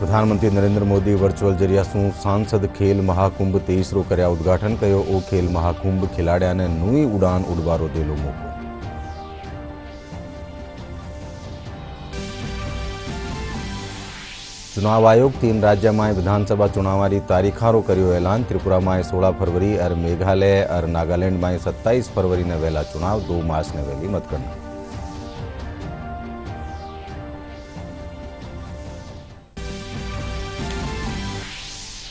प्रधानमंत्री नरेंद्र मोदी वर्चुअल जरिया શું સાંસદ ખેલ મહાકુંભ 23રો કર્યા ઉદ્ઘાટન કયો ઓ ખેલ મહાકુંભ ખેલાડ્યાને નવી ઉડાન ઉડવારો દેલો મોકો। चुनाव आयोग 3 राज्य में विधानसभा चुनावारी तारीखारो कर्यो ऐलान। त्रिपुरा में 16 फरवरी और मेघालय और नागालैंड में 27 फरवरी ने वेला चुनाव, 2 मार्च ने वेली मतगणना।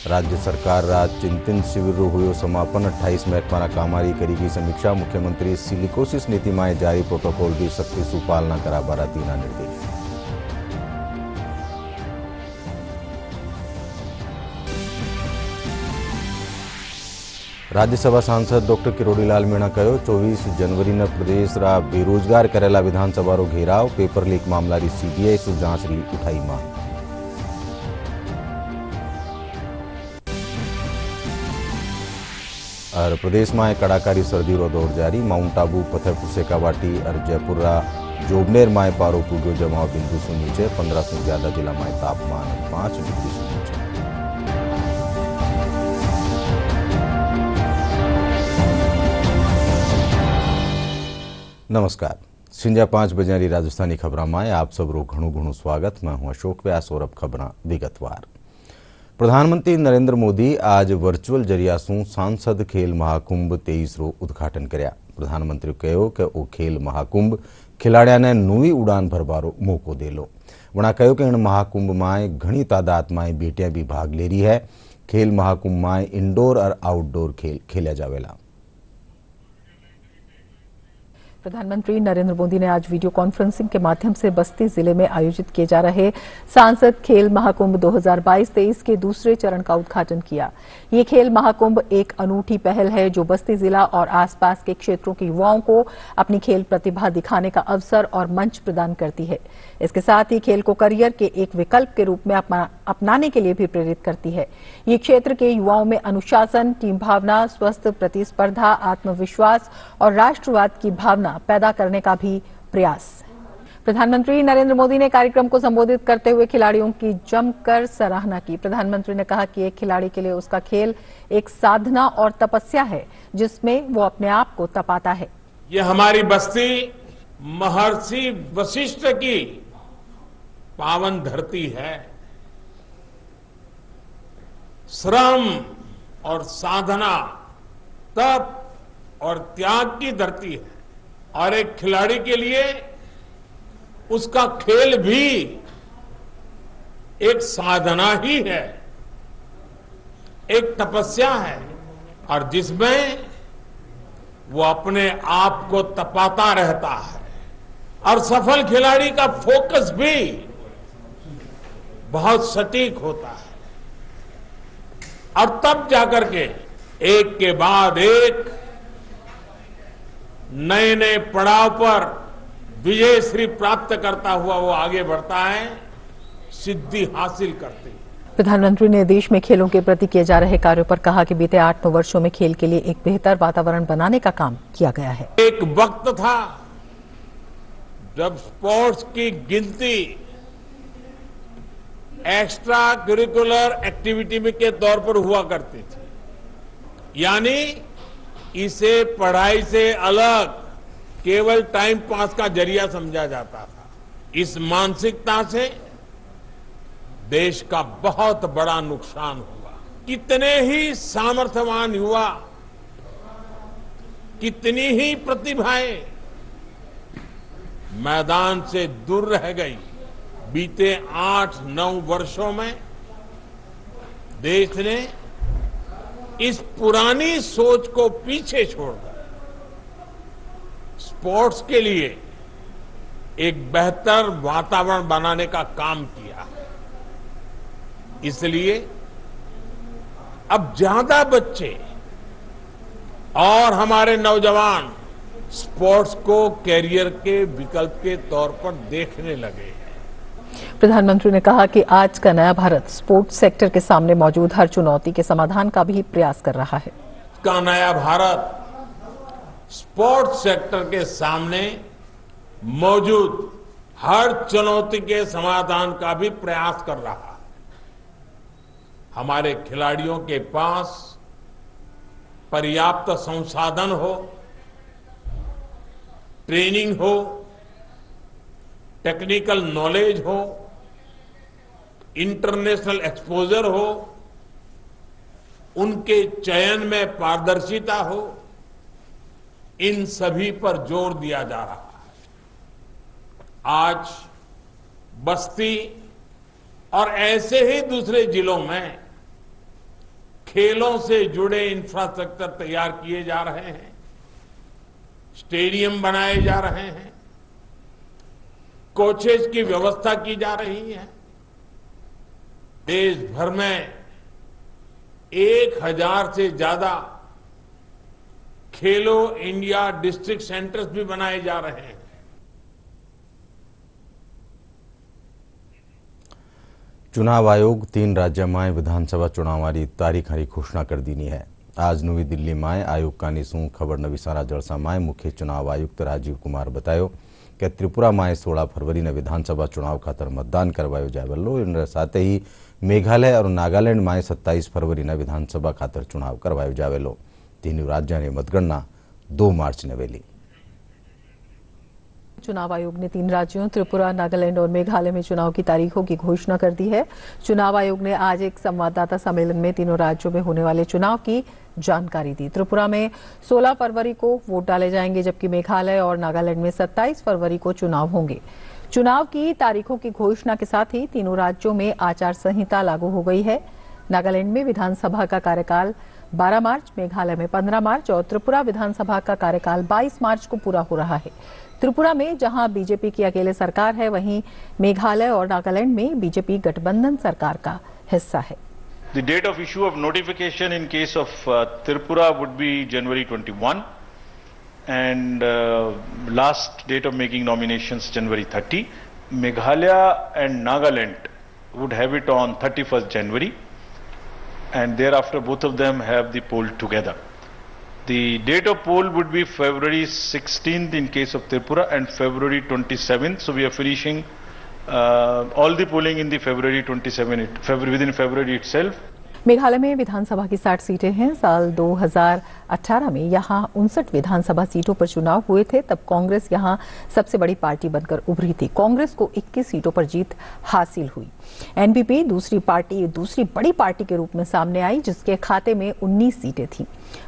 राज्य सरकार राज चिंतन शिविर हुयो समापन। 28 महकमाना कामगिरी करेगी समीक्षा। मुख्यमंत्री सिलिकोसिस नीति में जारी प्रोटोकॉल की सख्ती से पालना करा बारातीना निर्देश। राज्यसभा सांसद डॉक्टर किरोड़ीलाल मीणा कहो 24 जनवरी ने प्रदेश रा बेरोजगार करेला विधानसभा रो घेराव। पेपर लीक मामला री सीबीआई सु जांच री उठाई मांग। और प्रदेश में कड़ाकारी सर्दी रो दौर जारी। माउंट आबू, फतेहपुर सेकावाटी और जयपुर रा जोबनेर में पारो पुग्यो जमाव बिंदु से नीचे। 15 से ज्यादा जिला में तापमान 5 डिग्री से नीचे। नमस्कार, सिंजा 5 बजे राजस्थानी खबर में आप सबरो घणु घणु स्वागत। मैं हूं अशोक व्यास और अब खबर विगतवार। प्रधानमंत्री नरेंद्र मोदी आज वर्चुअल जरिया से सांसद खेल महाकुंभ 23रो उद्घाटन कर्या। प्रधानमंत्री कहो कि ओ खेल महाकुंभ खिलाड़ियाने नवी उड़ान भरवारो मौको देलो। वणा कहो कि इन महाकुंभ में घणी तादाद में बेटियां भी भाग ले रही है। खेल महाकुंभ में इंडोर और आउटडोर खेल खेला जावेला। प्रधानमंत्री नरेंद्र मोदी ने आज वीडियो कॉन्फ्रेंसिंग के माध्यम से बस्ती जिले में आयोजित किए जा रहे सांसद खेल महाकुंभ 2022-23 के दूसरे चरण का उद्घाटन किया। ये खेल महाकुंभ एक अनूठी पहल है जो बस्ती जिला और आसपास के क्षेत्रों के युवाओं को अपनी खेल प्रतिभा दिखाने का अवसर और मंच प्रदान करती है। इसके साथ ही खेल को करियर के एक विकल्प के रूप में अपनाने के लिए भी प्रेरित करती है। ये क्षेत्र के युवाओं में अनुशासन, टीम भावना, स्वस्थ प्रतिस्पर्धा, आत्मविश्वास और राष्ट्रवाद की भावना पैदा करने का भी प्रयास। प्रधानमंत्री नरेंद्र मोदी ने कार्यक्रम को संबोधित करते हुए खिलाड़ियों की जमकर सराहना की। प्रधानमंत्री ने कहा कि एक खिलाड़ी के लिए उसका खेल एक साधना और तपस्या है जिसमें वो अपने आप को तपाता है। ये हमारी बस्ती महर्षि वशिष्ठ की पावन धरती है। श्रम और साधना, तप और त्याग की धरती है और एक खिलाड़ी के लिए उसका खेल भी एक साधना ही है, एक तपस्या है और जिसमें वो अपने आप को तपाता रहता है। और सफल खिलाड़ी का फोकस भी बहुत सटीक होता है और तब जाकर के एक के बाद एक नए नए पड़ाव पर विजय श्री प्राप्त करता हुआ वो आगे बढ़ता है, सिद्धि हासिल करते हैं। प्रधानमंत्री ने देश में खेलों के प्रति किए जा रहे कार्यों पर कहा कि बीते 8 वर्षों में खेल के लिए एक बेहतर वातावरण बनाने का काम किया गया है। एक वक्त था जब स्पोर्ट्स की गिनती एक्स्ट्रा करिकुलर एक्टिविटी में के तौर पर हुआ करती थी, यानी इसे पढ़ाई से अलग केवल टाइम पास का जरिया समझा जाता था। इस मानसिकता से देश का बहुत बड़ा नुकसान हुआ। कितने ही सामर्थ्यवान युवा, कितनी ही प्रतिभाएं मैदान से दूर रह गई। बीते 8-9 वर्षों में देश ने इस पुरानी सोच को पीछे छोड़कर स्पोर्ट्स के लिए एक बेहतर वातावरण बनाने का काम किया है। इसलिए अब ज्यादा बच्चे और हमारे नौजवान स्पोर्ट्स को कैरियर के विकल्प के तौर पर देखने लगे हैं। प्रधानमंत्री ने कहा कि आज का नया भारत स्पोर्ट्स सेक्टर के सामने मौजूद हर चुनौती के समाधान का भी प्रयास कर रहा है। का नया भारत स्पोर्ट्स सेक्टर के सामने मौजूद हर चुनौती के समाधान का भी प्रयास कर रहा है। हमारे खिलाड़ियों के पास पर्याप्त संसाधन हो, ट्रेनिंग हो, टेक्निकल नॉलेज हो, इंटरनेशनल एक्सपोजर हो, उनके चयन में पारदर्शिता हो, इन सभी पर जोर दिया जा रहा है। आज बस्ती और ऐसे ही दूसरे जिलों में खेलों से जुड़े इंफ्रास्ट्रक्चर तैयार किए जा रहे हैं, स्टेडियम बनाए जा रहे हैं, कोचेज की व्यवस्था की जा रही है। देश भर में 1000 से ज्यादा खेलो इंडिया डिस्ट्रिक्ट सेंटर्स भी बनाए जा रहे हैं। चुनाव आयोग 3 राज्यमांय विधानसभा चुनावारी तारीखारी घोषणा कर दी है। आज नवी दिल्ली में आयोग का निशू खबर नवीसारा जलसा में मुख्य चुनाव आयुक्त राजीव कुमार बतायो कि त्रिपुरा में 16 फरवरी ने विधानसभा चुनाव खातर मतदान करवायो जावेलो। इन साथ ही मेघालय और नागालैंड में 27 फरवरी ने विधानसभा खातर चुनाव करवायो जावेलो। तीनों राज्यों ने मतगणना 2 मार्च ने वेली। चुनाव आयोग ने 3 राज्यों त्रिपुरा, नागालैंड और मेघालय में चुनाव की तारीखों की घोषणा कर दी है। चुनाव आयोग ने आज एक संवाददाता सम्मेलन में तीनों राज्यों में होने वाले चुनाव की जानकारी दी। त्रिपुरा में 16 फरवरी को वोट डाले जाएंगे, जबकि मेघालय और नागालैंड में 27 फरवरी को चुनाव होंगे। चुनाव की तारीखों की घोषणा के साथ ही तीनों राज्यों में आचार संहिता लागू हो गई है। नागालैंड में विधानसभा का कार्यकाल 12 मार्च, मेघालय में 15 मार्च और त्रिपुरा विधानसभा का कार्यकाल 22 मार्च को पूरा हो रहा है। त्रिपुरा में जहां बीजेपी की अकेले सरकार है, वहीं मेघालय और नागालैंड में बीजेपी गठबंधन सरकार का हिस्सा है। The date of issue of notification in case of Tripura would be January 21 and last date of making nominations January 30. Meghalaya and Nagaland would have it on 31st January and thereafter both of them have the poll together. The date of poll would be February 16th in case of Tripura and February 27th. So we are finishing all the polling in the February 27th, within February itself. Meghalaya में विधानसभा की 60 सीटें हैं। साल 2018 में यहां 59 विधानसभा सीटों पर चुनाव हुए थे। तब कांग्रेस यहां सबसे बड़ी पार्टी बनकर उभरी थी। कांग्रेस को 21 सीटों पर जीत हासिल हुई। एनपीपी दूसरी बड़ी पार्टी के रूप में सामने आई, जिसके खाते में 19 सीटें थीं।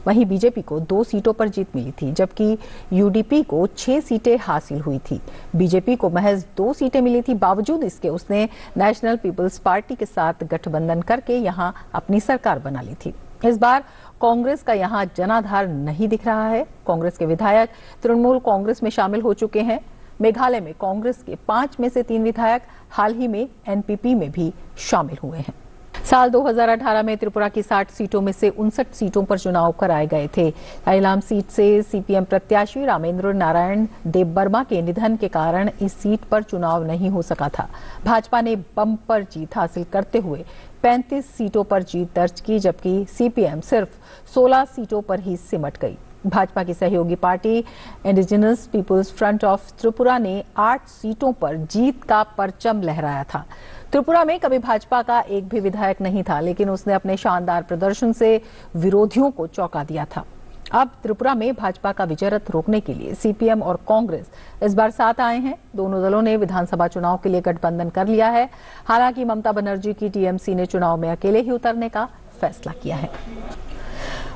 वहीं बीजेपी को 2 सीटों पर जीत मिली थी, जबकि यूडीपी को 6 सीटें हासिल हुई थी। बीजेपी को महज 2 सीटें मिली थी। बावजूद इसके उसने नेशनल पीपल्स पार्टी के साथ गठबंधन करके यहां अपनी सरकार बना ली थी। इस बार कांग्रेस का यहां जनाधार नहीं दिख रहा है। कांग्रेस के विधायक तृणमूल कांग्रेस में शामिल हो चुके हैं। मेघालय में कांग्रेस के 5 में से 3 विधायक हाल ही में एनपीपी में भी शामिल हुए हैं। साल 2018 में त्रिपुरा की 60 सीटों में से 59 सीटों पर चुनाव कराए गए थे। साइलाम सीट से सीपीएम प्रत्याशी रामेंद्र नारायण देबबर्मा के निधन के कारण इस सीट पर चुनाव नहीं हो सका था। भाजपा ने बम्पर जीत हासिल करते हुए 35 सीटों पर जीत दर्ज की, जबकि सीपीएम सिर्फ 16 सीटों पर ही सिमट गई। भाजपा की सहयोगी party indigenous peoples front of Tripura ने 8 सीटों पर जीत का परचम लहराया था। त्रिपुरा में कभी भाजपा का एक भी विधायक नहीं था, लेकिन उसने अपने शानदार प्रदर्शन से विरोधियों को चौंका दिया था। अब त्रिपुरा में भाजपा का विजय रथ रोकने के लिए सीपीएम और कांग्रेस इस बार साथ आए हैं। दोनों दलों ने विधानसभा चुनाव के लिए गठबंधन कर लिया है। हालांकि ममता बनर्जी की टीएमसी ने चुनाव में अकेले ही उतरने का फैसला किया है।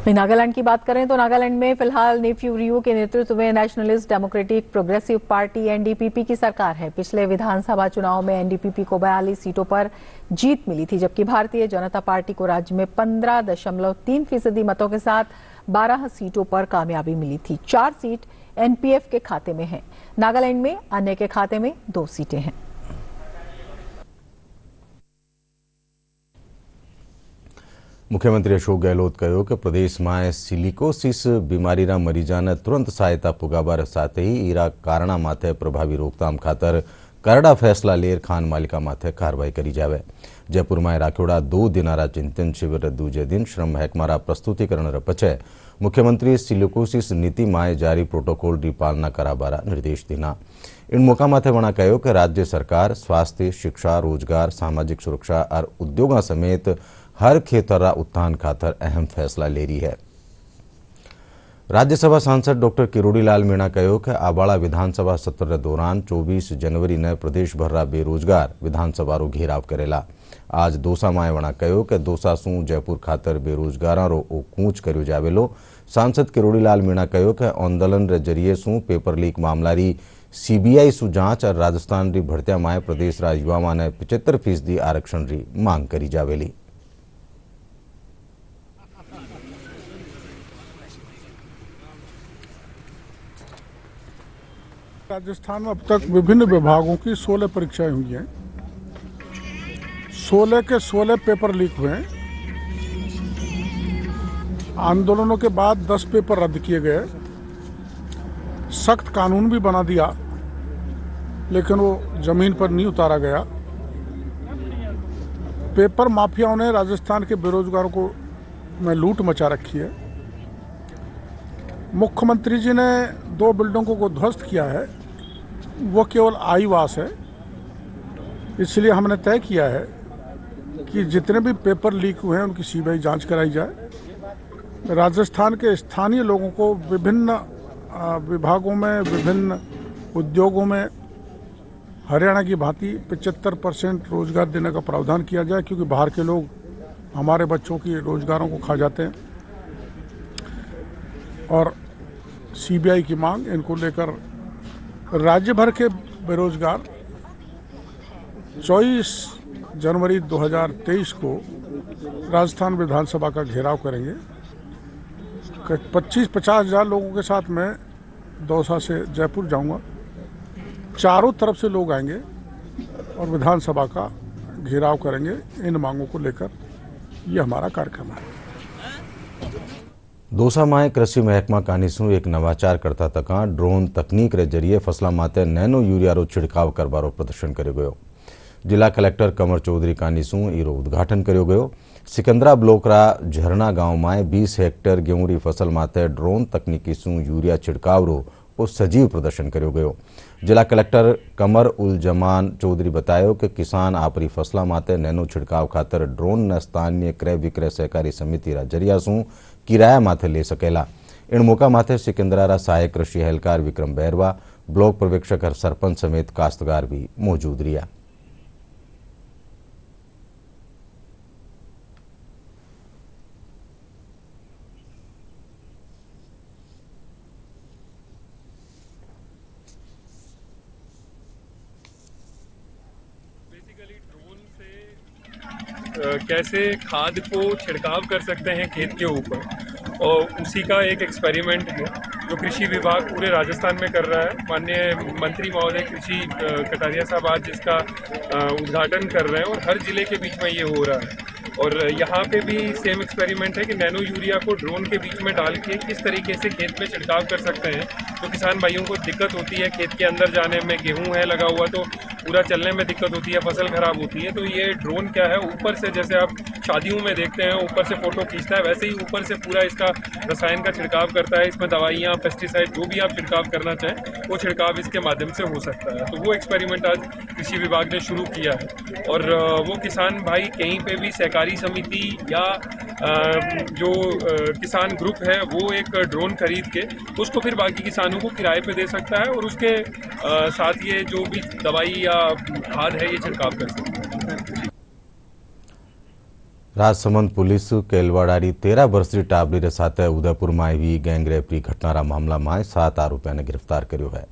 नागालैंड की बात करें तो नागालैंड में फिलहाल नेफ्यू रियो के नेतृत्व में nationalist democratic progressive party NDPP की सरकार है। पिछले विधानसभा चुनाव में एनडीपीपी को 42 सीटों पर जीत मिली थी, जबकि भारतीय जनता पार्टी को राज्य में 15.3% मतों के साथ 12 सीटों पर कामयाबी मिली थी। 4 सीट एनपीएफ के खाते में है। नागालैंड में अन्य के खाते में 2 सीटें हैं। मुख्यमंत्री अशोक गहलोत कहो कि प्रदेश में सिलिकोसिस बीमारी मरीजा ने तुरंत सहायता पुगाबार साथ ही ईरा कारणा माथे प्रभावी रोकथाम खातर करड़ा फैसला लेर खान मालिका माथे कार्रवाई करी जावे। जयपुर में राखोड़ा 2 दिनारा चिंतन शिविर दूजे दिन श्रम महकमारा प्रस्तुतिकरण पछे मुख्यमंत्री सिलिकोसिस नीति में जारी प्रोटोकॉल री पालना कराबारा निर्देश दीना। इन मौका माथे वणा कहो कि राज्य सरकार स्वास्थ्य, शिक्षा, रोजगार, सामाजिक सुरक्षा और उद्योगों समेत हर खेतरा उत्थान खातर अहम फैसला ले रही है। राज्यसभा सांसद डॉक्टर किरोड़ीलाल मीणा कहो कि आबाड़ा विधानसभा सत्र दौरान 24 जनवरी ने प्रदेश भर बेरोजगार विधानसभा रो घेराव करेला। आज दोसा माए वणा कहो कि दोसा सू जयपुर खातर बेरोजगारों रो कूच कर्यो जावेलो। सांसद किरोड़ीलाल मीणा कहो कि आंदोलन रे जरिए सू पेपर लीक मामला री सीबीआई सू जांच और राजस्थान री भर्तिया माए प्रदेश रा युवा ने 75% आरक्षण री मांग करी जावेली। राजस्थान में अब तक विभिन्न विभागों की 16 परीक्षाएं हुई हैं। 16 के 16 पेपर लीक हुए हैं। आंदोलनों के बाद 10 पेपर रद्द किए गए। सख्त कानून भी बना दिया, लेकिन वो जमीन पर नहीं उतारा गया। पेपर माफियाओं ने राजस्थान के बेरोजगारों को में लूट मचा रखी है। मुख्यमंत्री जी ने 2 बिल्डिंगों को ध्वस्त किया है, वो केवल आईवास है। इसलिए हमने तय किया है कि जितने भी पेपर लीक हुए हैं उनकी सीबीआई जांच कराई जाए। राजस्थान के स्थानीय लोगों को विभिन्न विभागों में, विभिन्न उद्योगों में हरियाणा की भांति 75% रोजगार देने का प्रावधान किया जाए, क्योंकि बाहर के लोग हमारे बच्चों की रोजगारों को खा जाते हैं। और सीबीआई की मांग इनको लेकर राज्य भर के बेरोजगार 24 जनवरी 2023 को राजस्थान विधानसभा का घेराव करेंगे। 25-50 हज़ार लोगों के साथ मैं दौसा से जयपुर जाऊंगा। चारों तरफ से लोग आएंगे और विधानसभा का घेराव करेंगे इन मांगों को लेकर। ये हमारा कार्यक्रम है। दोसा माए कृषि महकमा कानीसू एक नवाचार करता तका ड्रोन तकनीक रे जरिए फसला माते नैनो यूरिया रो छिड़काव करवारो प्रदर्शन कर्यो गयो। जिला कलेक्टर कमर चौधरी कानीसू इरो उद्घाटन कर्यो गयो। सिकंदरा ब्लॉक रा झरना गांव में 20 हेक्टर गेहूं री फसल माते ड्रोन तकनीकी सू यूरिया छिड़काव रो सजीव प्रदर्शन कर्यो गयो। जिला कलेक्टर कमर उल जमान चौधरी बतायो कि किसान आपरी फसला माते नैनो छिड़काव खातर ड्रोन न स्थानीय क्रय विक्रय सहकारी समिति रा जरिया सू किराया माथे ले सकेला। इन मौका माथे सिकंदरा रा सहायक कृषि एहलकार विक्रम बैरवा, ब्लॉक पर्यवेक्षक और सरपंच समेत काश्तकार भी मौजूद रिया। कैसे खाद को छिड़काव कर सकते हैं खेत के ऊपर, और उसी का एक एक्सपेरिमेंट है जो कृषि विभाग पूरे राजस्थान में कर रहा है। माननीय मंत्री महोदय कृषि कटारिया साहब आज जिसका उद्घाटन कर रहे हैं, और हर जिले के बीच में ये हो रहा है। और यहाँ पे भी सेम एक्सपेरिमेंट है कि नैनो यूरिया को ड्रोन के बीच में डाल के किस तरीके से खेत में छिड़काव कर सकते हैं। तो किसान भाइयों को दिक्कत होती है खेत के अंदर जाने में, गेहूं है लगा हुआ तो पूरा चलने में दिक्कत होती है, फसल खराब होती है। तो ये ड्रोन क्या है, ऊपर से जैसे आप शादियों में देखते हैं ऊपर से फोटो खींचता है, वैसे ही ऊपर से पूरा इसका रसायन का छिड़काव करता है। इसमें दवाइयाँ, पेस्टिसाइड जो भी आप छिड़काव करना चाहें वो छिड़काव इसके माध्यम से हो सकता है। तो वो एक्सपेरिमेंट आज कृषि विभाग ने शुरू किया है। और वो किसान भाई कहीं पे भी सहकारी समिति या जो किसान ग्रुप है वो एक ड्रोन खरीद के उसको फिर बाकी किसानों को किराए पे दे सकता है, और उसके साथ ये जो भी दवाई या खाद है ये छिड़काव कर सकता है। राजसमंद पुलिस केलवाड़ारी 13 वर्षीय टाबरी रे साथे उदयपुर में आई गैंगरेप की घटना मामला में 7 आरोपियों ने गिरफ्तार कर्यो है।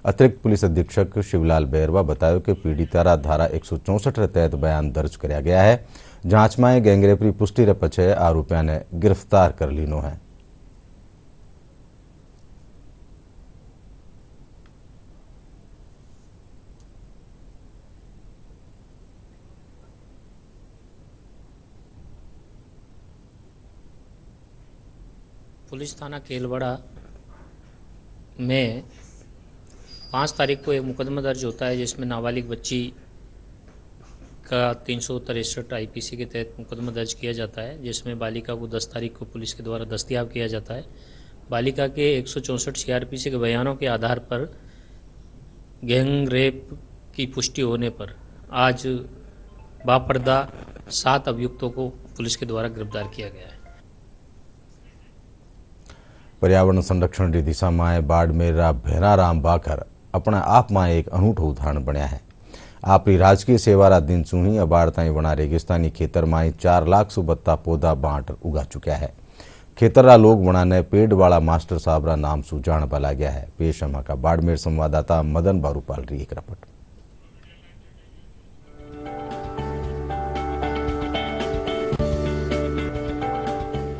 अतिरिक्त पुलिस अधीक्षक शिवलाल बैरवा बताया कि पीड़िता रा धारा 164 रे तहत बयान दर्ज कराया गया है। जांच में गैंगरेप की पुष्टि रे पछे आरोपियों ने गिरफ्तार कर लीनो है। पुलिस थाना केलवाड़ा में 5 तारीख को एक मुकदमा दर्ज होता है, जिसमें नाबालिग बच्ची का 363 आईपीसी के तहत मुकदमा दर्ज किया जाता है, जिसमें बालिका को 10 तारीख को पुलिस के द्वारा दस्तयाब किया जाता है। बालिका के 164 सीआरपीसी के बयानों के आधार पर गैंग रेप की पुष्टि होने पर आज बापर्दा 7 अभियुक्तों को पुलिस के द्वारा गिरफ्तार किया गया है। पर्यावरण संरक्षण की दिशा में बाड़मेर भेराराम भाकर अपने आप में एक अनूठो उदाहरण बन्या है। आपकी राजकीय सेवा दिन चूही अबाड़ ताई वना रेगिस्तानी खेतर में 4 लाख सुबत्ता पौधा बांट उगा चुक्या है। खेतरा लोग वना ने पेड़ वाला मास्टर साहब नाम सु जान बला गया है। पेश अमा का बाड़मेर संवाददाता मदन बारूपाल री एक रिपोर्ट।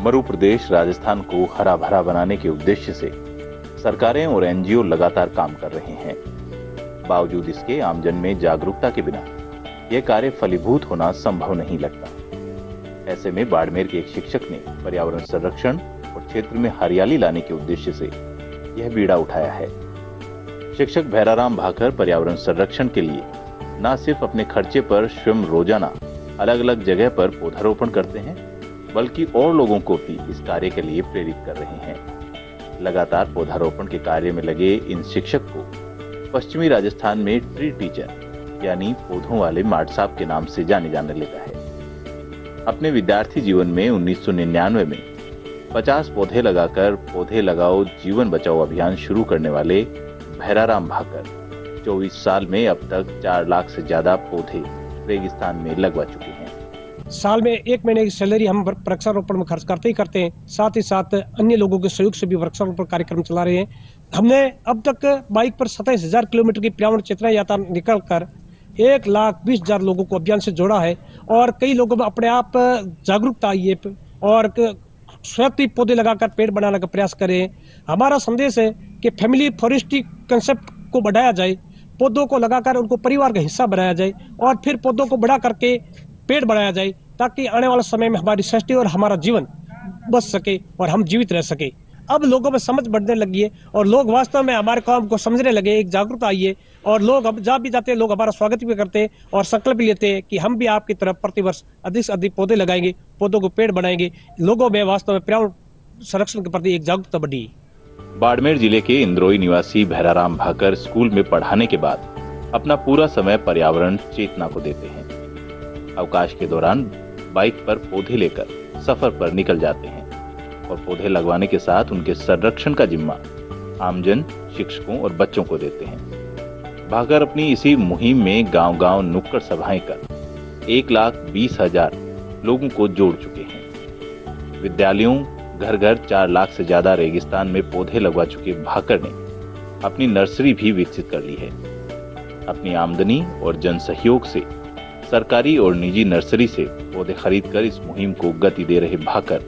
मरु प्रदेश राजस्थान को हरा भरा बनाने के उद्देश्य से सरकारें और एनजीओ लगातार काम कर रहे हैं। बावजूद इसके आमजन में जागरूकता के बिना यह कार्य फलीभूत होना संभव नहीं लगता। ऐसे में बाड़मेर के एक शिक्षक ने पर्यावरण संरक्षण और क्षेत्र में हरियाली लाने के उद्देश्य से यह बीड़ा उठाया है। शिक्षक भेराराम भाकर पर्यावरण संरक्षण के लिए न सिर्फ अपने खर्चे पर स्वयं रोजाना अलग अलग जगह पर पौधारोपण करते हैं, बल्कि और लोगों को भी इस कार्य के लिए प्रेरित कर रहे हैं। लगातार पौधारोपण के कार्य में लगे इन शिक्षक को पश्चिमी राजस्थान में ट्री टीचर यानी पौधों वाले मार्ट साहब के नाम से जाने जाने लगा है। अपने विद्यार्थी जीवन में 1999 में 50 पौधे लगाकर पौधे लगाओ जीवन बचाओ अभियान शुरू करने वाले भेराराम भाकर 24 साल में अब तक 4 लाख से ज्यादा पौधे रेगिस्तान में लगवा चुके हैं। साल में 1 महीने की सैलरी हम वृक्षारोपण में खर्च करते ही करते हैं। साथ ही साथ अन्य लोगों के सहयोग से भी वृक्षारोपण कार्यक्रम चला रहे हैं। हमने अब तक बाइक पर 27,000 किलोमीटर की पर्यावरण चेतना यात्रा निकलकर 1,20,000 लोगों को अभियान से जोड़ा है और कई लोगों में अपने आप जागरूकता आई है और स्वयं भी पौधे लगाकर पेड़ बनाने का प्रयास करें। हमारा संदेश है कि फैमिली फॉरेस्ट्री कंसेप्ट को बढ़ाया जाए, पौधों को लगाकर उनको परिवार का हिस्सा बनाया जाए और फिर पौधों को बढ़ा करके पेड़ बढ़ाया जाए, ताकि आने वाले समय में हमारी सृष्टि और हमारा जीवन बच सके और हम जीवित रह सके। अब लोगों में समझ बढ़ने लगी है और लोग वास्तव में हमारे काम को समझने लगे, एक जागरूकता आई है और लोग अब जहाँ भी जाते हैं लोग हमारा स्वागत भी करते हैं और संकल्प भी लेते हैं कि हम भी आपकी तरफ प्रतिवर्ष अधिक से अधिक पौधे लगाएंगे, पौधों को पेड़ बनाएंगे। लोगों में वास्तव में पर्यावरण संरक्षण के प्रति एक जागरूकता बढ़ी। बाड़मेर जिले के इंद्रोई निवासी भेराराम भाकर स्कूल में पढ़ाने के बाद अपना पूरा समय पर्यावरण चेतना को देते हैं। अवकाश के दौरान बाइक पर पौधे लेकर सफर पर निकल जाते हैं और पौधे लगवाने के साथ उनके संरक्षण का जिम्मा आमजन, शिक्षकों और बच्चों को देते हैं। भाकर अपनी इसी मुहिम में गांव-गांव नुक्कड़ सभाएं कर 1,20,000 लोगों को जोड़ चुके हैं। विद्यालयों, घर-घर 4 लाख से ज्यादा रेगिस्तान में पौधे लगवा चुके भाकर ने अपनी नर्सरी भी विकसित कर ली है। अपनी आमदनी और जन सहयोग से सरकारी और निजी नर्सरी से पौधे खरीदकर इस मुहिम को गति दे रहे भाकर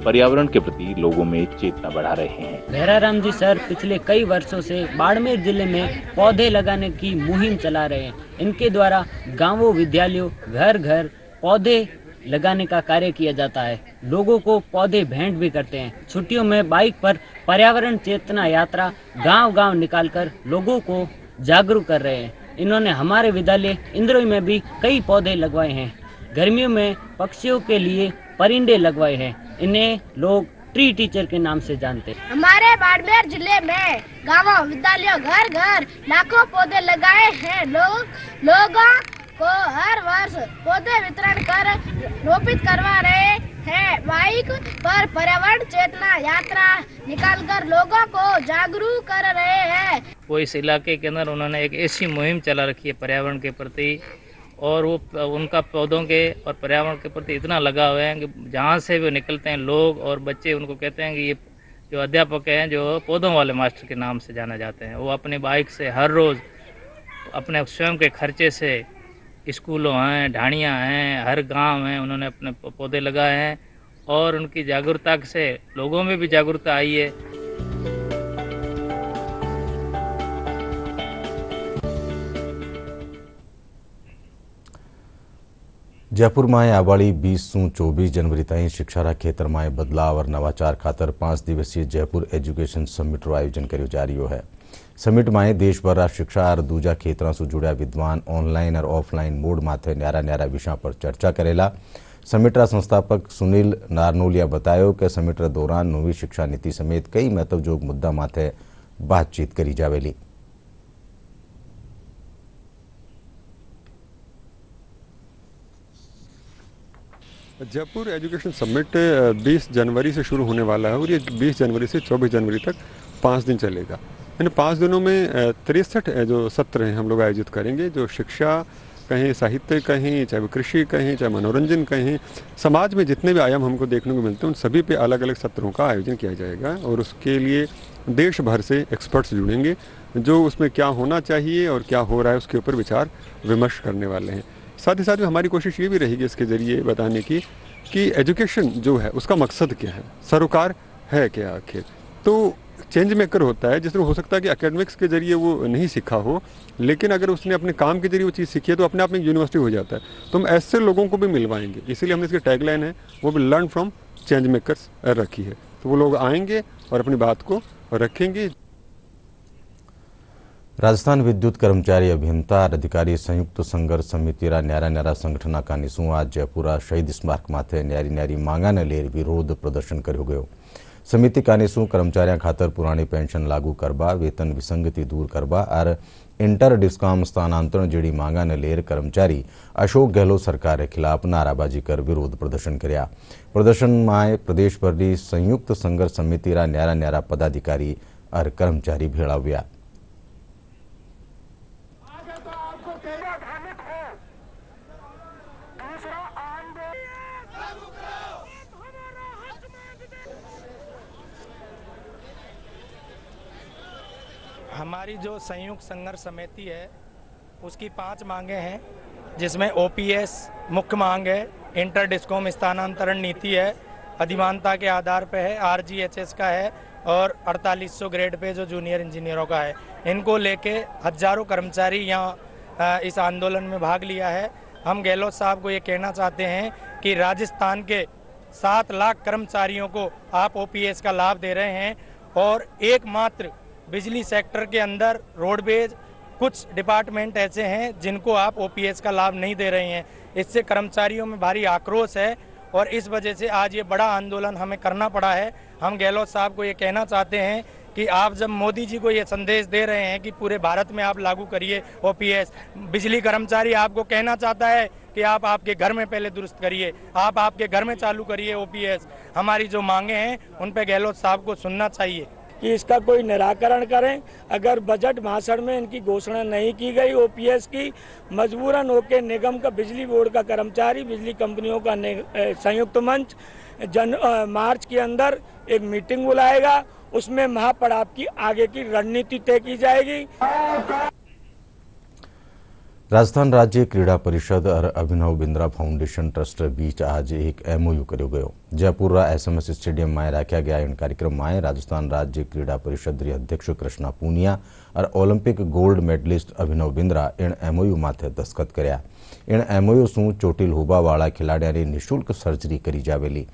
पर्यावरण के प्रति लोगों में चेतना बढ़ा रहे हैं। भेराराम जी सर पिछले कई वर्षों से बाड़मेर जिले में पौधे लगाने की मुहिम चला रहे हैं। इनके द्वारा गांवों, विद्यालयों, घर घर पौधे लगाने का कार्य किया जाता है। लोगों को पौधे भेंट भी करते हैं। छुट्टियों में बाइक पर पर्यावरण चेतना यात्रा गांव-गांव निकालकर लोगों को जागरूक कर रहे हैं। इन्होंने हमारे विद्यालय इंद्रोई में भी कई पौधे लगवाए हैं। गर्मियों में पक्षियों के लिए परिंदे लगवाए हैं। इन्हें लोग ट्री टीचर के नाम से जानते हैं। हमारे बाड़मेर जिले में गांवों, विद्यालयों, घर घर लाखों पौधे लगाए हैं। लोगों को हर वर्ष पौधे वितरण कर रोपित करवा रहे हैं। बाइक पर पर्यावरण चेतना यात्रा निकालकर लोगों को जागरूक कर रहे हैं। वो इस इलाके के अंदर उन्होंने एक ऐसी मुहिम चला रखी है पर्यावरण के प्रति, और वो उनका पौधों के और पर्यावरण के प्रति इतना लगा हुआ है कि जहाँ से भी निकलते हैं लोग और बच्चे उनको कहते हैं कि ये जो अध्यापक हैं जो पौधों वाले मास्टर के नाम से जाना जाते हैं। वो अपनी बाइक से हर रोज़ अपने स्वयं के खर्चे से स्कूलों हैं, ढाणियाँ हैं, हर गांव हैं, उन्होंने अपने पौधे लगाए हैं और उनकी जागरूकता से लोगों में भी जागरूकता आई है। जयपुर में आवाड़ी 20 से 24 जनवरी ताईं शिक्षा क्षेत्र में बदलाव और नवाचार खातर 5 दिवसीय जयपुर एजुकेशन समिट आयोजन किया जा रहा है। समिट में देशभर शिक्षा और दूजा क्षेत्रों से जुड़ा विद्वान ऑनलाइन और ऑफलाइन मोड माथे न्यारा न्यारा विषयों पर चर्चा करेला। समिट संस्थापक सुनील नारनोलिया बतायो कि समिट दौरान नवी शिक्षा नीति समेत कई महत्वजोग मुद्दा माथे बातचीत करी जावेली। जयपुर एजुकेशन समिट 20 जनवरी से शुरू होने वाला है और ये 20 जनवरी से 24 जनवरी तक 5 दिन चलेगा। इन 5 दिनों में 63 जो सत्र हैं हम लोग आयोजित करेंगे, जो शिक्षा कहें, साहित्य कहें, चाहे वो कृषि कहें, चाहे मनोरंजन कहें, समाज में जितने भी आयाम हमको देखने को मिलते हैं उन सभी पे अलग अलग सत्रों का आयोजन किया जाएगा और उसके लिए देश भर से एक्सपर्ट्स जुड़ेंगे जो उसमें क्या होना चाहिए और क्या हो रहा है उसके ऊपर विचार विमर्श करने वाले हैं। साथ ही साथ में हमारी कोशिश ये भी रहेगी इसके ज़रिए बताने की कि एजुकेशन जो है उसका मकसद क्या है, सरोकार है क्या आखिर। तो चेंज मेकर होता है जिसमें हो सकता है कि एकेडमिक्स के जरिए वो नहीं सीखा हो, लेकिन अगर उसने अपने काम के जरिए वो चीज़ सीखी है तो अपने आप में यूनिवर्सिटी हो जाता है। तो हम ऐसे लोगों को भी मिलवाएंगे, इसीलिए हमने इसकी टैगलाइन है वो भी लर्न फ्रॉम चेंज मेकर्स रखी है। तो वो लोग आएंगे और अपनी बात को रखेंगे। राजस्थान विद्युत कर्मचारी अभियंता और अधिकारी संयुक्त संघर्ष समिति न्यारा न्यारा संगठन कानीसू आज जयपुरा शहीद स्मारक माथे न्यारी न्यारी मांगा ने लेर विरोध प्रदर्शन कर्यो गयो। समिति कानीसू कर्मचारियों खातर पुरानी पेंशन लागू करवा, वेतन विसंगति दूर करवा और इंटर डिस्कॉम स्थानांतरण जेडी मांगा ने लेर कर्मचारी अशोक गहलोत सरकार के खिलाफ नाराबाजी कर विरोध प्रदर्शन कर्या। प्रदर्शन में प्रदेश भर की संयुक्त संघर्ष समिति न्यारा न्यारा पदाधिकारी और कर्मचारी भेड़ा हुआ। हमारी जो संयुक्त संघर्ष समिति है उसकी 5 मांगे हैं, जिसमें ओपीएस मुख्य मांग है, इंटर डिस्कॉम स्थानांतरण नीति है, अधिमानता के आधार पे है, आरजीएचएस का है और 4800 ग्रेड पे जो जूनियर इंजीनियरों का है। इनको लेके हजारों कर्मचारी यहाँ इस आंदोलन में भाग लिया है। हम गहलोत साहब को ये कहना चाहते हैं कि राजस्थान के 7 लाख कर्मचारियों को आप ओपीएस का लाभ दे रहे हैं और एकमात्र बिजली सेक्टर के अंदर रोडवेज कुछ डिपार्टमेंट ऐसे हैं जिनको आप ओपीएस का लाभ नहीं दे रहे हैं। इससे कर्मचारियों में भारी आक्रोश है और इस वजह से आज ये बड़ा आंदोलन हमें करना पड़ा है। हम गहलोत साहब को ये कहना चाहते हैं कि आप जब मोदी जी को ये संदेश दे रहे हैं कि पूरे भारत में आप लागू करिए ओपीएस, बिजली कर्मचारी आपको कहना चाहता है कि आप आपके घर में पहले दुरुस्त करिए, आप आपके घर में चालू करिए ओपीएस। हमारी जो मांगे हैं उन पे गहलोत साहब को सुनना चाहिए कि इसका कोई निराकरण करें। अगर बजट भाषण में इनकी घोषणा नहीं की गई ओपीएस की, मजबूरन होकर निगम का, बिजली बोर्ड का कर्मचारी, बिजली कंपनियों का संयुक्त मंच मार्च के अंदर एक मीटिंग बुलाएगा, उसमें महापड़ाव की आगे की रणनीति तय की जाएगी। राजस्थान राज्य क्रीड़ा परिषद और अभिनव बिंद्रा फाउंडेशन ट्रस्ट बीच आज एक एमओयू कर्यो गयो। जयपुर एसएमएस स्टेडियम में रखा गया इन कार्यक्रम में राजस्थान राज्य क्रीड़ा परिषद अध्यक्ष कृष्णा पूनिया और Olympic gold medallist Abhinav Bindra इन एमओयू माथे दस्तखत कर्या। इन एमओयू शू चोटिल हुबावाळा खिलाड़िया ने निःशुल्क सर्जरी करी जावेली।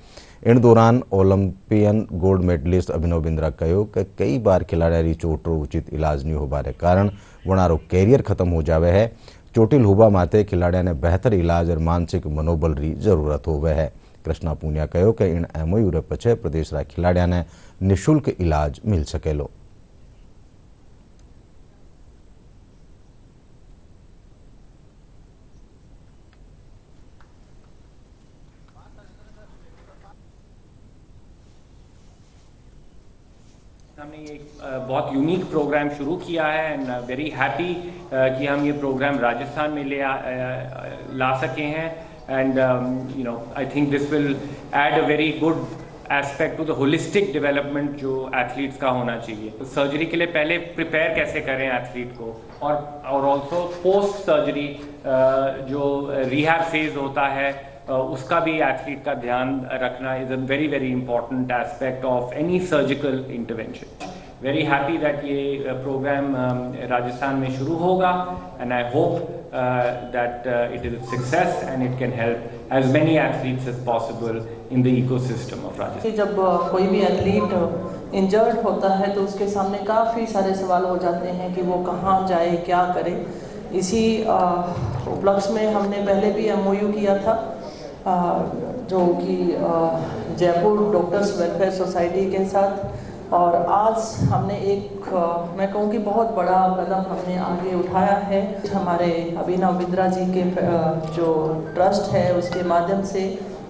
इन दौरान Olympian gold medallist Abhinav Bindra कहो कि कई बार खिलाड़िया चोट रो उचित इलाज नहीं होवा रे कारण वणारो कैरियर खत्म हो जावे है। चोटिल हुबा माते खिलाड़िया ने बेहतर इलाज और मानसिक मनोबल री जरूरत होवे है। कृष्णा पूनिया कहो कि इन एमओयू रे पछे प्रदेश रा खिलाड़िया ने निःशुल्क इलाज मिल सकेलो। हमने ये बहुत यूनिक प्रोग्राम शुरू किया है एंड वेरी हैप्पी कि हम ये प्रोग्राम राजस्थान में ला सके हैं and you know I think this will add a very good aspect to the holistic development जो एथलीट्स का होना चाहिए। तो सर्जरी के लिए पहले प्रिपेयर कैसे करें एथलीट को और ऑल्सो पोस्ट सर्जरी जो रिहैब फेज होता है उसका भी एथलीट का ध्यान रखना is a very very important aspect of any surgical intervention. Very happy that ये प्रोग्राम राजस्थान में शुरू होगा and I hope that it is success and it can help as many athletes as possible in the ecosystem of Rajasthan. जब कोई भी athlete injured होता है तो उसके सामने काफ़ी सारे सवाल हो जाते हैं कि वो कहाँ जाए, क्या करे। इसी उपलक्ष्य में हमने पहले भी एमओयू किया था जो कि जयपुर डॉक्टर्स वेलफेयर सोसाइटी के साथ, और आज हमने एक मैं कहूँ कि बहुत बड़ा कदम हमने आगे उठाया है। हमारे अभिनव बिंद्रा जी के जो ट्रस्ट है उसके माध्यम से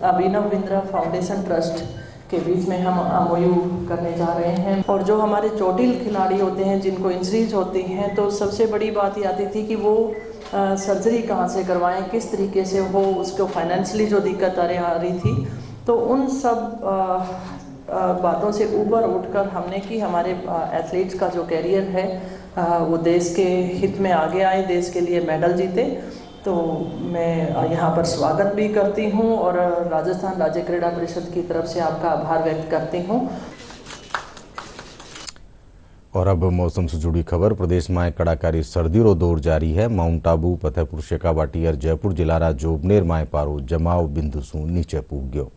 अभिनव बिंद्रा फाउंडेशन ट्रस्ट के बीच में हम एमओयू करने जा रहे हैं। और जो हमारे चोटिल खिलाड़ी होते हैं जिनको इंजरीज होती हैं, तो सबसे बड़ी बात ये आती थी कि वो सर्जरी कहाँ से करवाएं, किस तरीके से हो, उसको फाइनेंशियली जो दिक्कत आ रही थी। तो उन सब बातों से ऊपर उठकर हमने कि हमारे एथलीट्स का जो कैरियर है वो देश के हित में आगे आए, देश के लिए मेडल जीते। तो मैं यहाँ पर स्वागत भी करती हूँ और राजस्थान राज्य क्रीड़ा परिषद की तरफ से आपका आभार व्यक्त करती हूँ। और अब मौसम से जुड़ी खबर। प्रदेश में कड़ाकारी सर्दी रो दौर जारी है। माउंट आबू, फतेहपुर शेखावाटी और जयपुर जिलारा जोबनेर माए पारो जमाव बिंदु सु नीचे पूग गयो।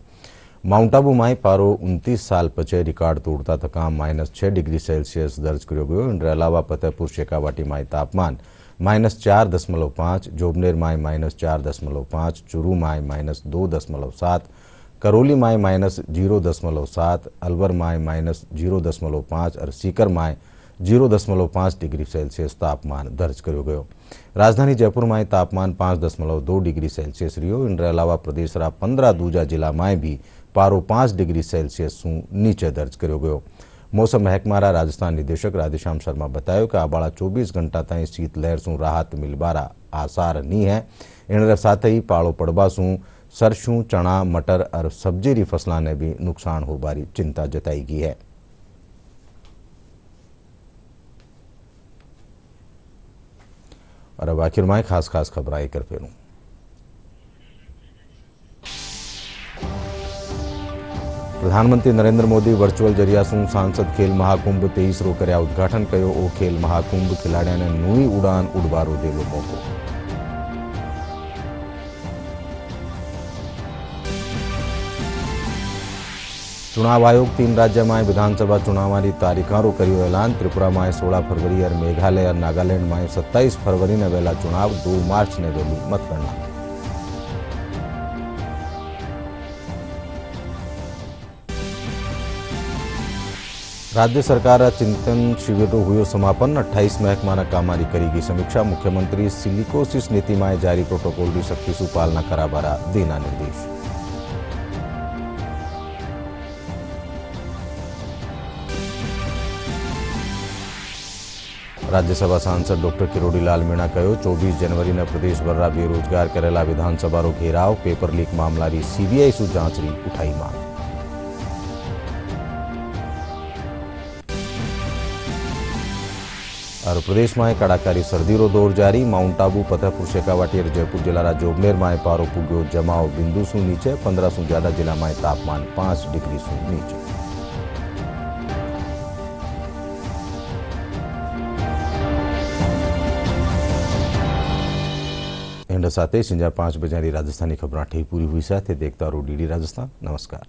माउंट आबू में पारो 29 साल पचे रिकॉर्ड तोड़ता थका -6 डिग्री सेल्सियस दर्ज किया गयो। इन अलावा फतेहपुर शेखावाटी में तापमान -4.5, जोबनेर में -4.5, चुरू में -2.7, करौली में -0.7, अलवर में -0.5 और सीकर में 0.5 डिग्री सेल्सियस तापमान दर्ज किया गयो। राजधानी जयपुर में तापमान 5.2 डिग्री सेल्सियस रियो। इन अलावा प्रदेश रा 15 दूजा जिला में भी पारो 5 डिग्री सेल्सियस सु नीचे दर्ज किया गयो। मौसम महकमारा राजस्थान निदेशक राधेश्याम शर्मा बतायो कि आबाड़ा 24 घंटा ताई शीत लहर सु राहत मिलबारा आसार नहीं है। इन साथ ही पाड़ो पड़वा सु सरसों, चना, मटर और सब्जी री फसलों ने भी नुकसान हो बारी चिंता जताई गई है। और अब आखिर में खास खबर आई कर फेरूं। प्रधानमंत्री नरेंद्र मोदी वर्चुअल जरिया से सांसद खेल महाकुंभ 23 रो कर्या उद्घाटन कयो। ओ खेल महाकुंभ खिलाड़ियों ने नई उड़ान उड़वारो देलो मौको। चुनाव आयोग 3 राज्य में विधानसभा चुनाव की तारीखों करियो ऐलान। त्रिपुरा में 16 फरवरी और मेघालय और नागालैंड में 27 फरवरी ने वेला चुनाव, 2 मार्च ने वेली मतगणना। राज्य सरकार चिंतन शिविर हुयो समापन। 28 महकमा कामारी करेगी समीक्षा। मुख्यमंत्री सिलिकोसिस नीति में जारी प्रोटोकॉल की सख्ती से पालना कराबारा देना निर्देश। राज्यसभा सांसद डॉक्टर किरोड़ीलाल मीणा कहो 24 जनवरी ने प्रदेश भर बेरोजगार करेला विधानसभा रो घेराव। पेपर लीक मामला री सीबीआई सु जांच री उठाई मांग। और प्रदेश में कड़ाकारी सर्दी रो दौर जारी। माउंट आबू, फतेहपुर शेखावाटी और जयपुर जिला जोबनेर में पारो पुग्यो जमाव बिंदु सु नीचे। 15 सु ज्यादा जिला में तापमान 5 डिग्री सु नीचे। साथ ही 5 बजे राजस्थानी खबर पूरी हुई। साथ देखता रहो डीडी राजस्थान। नमस्कार।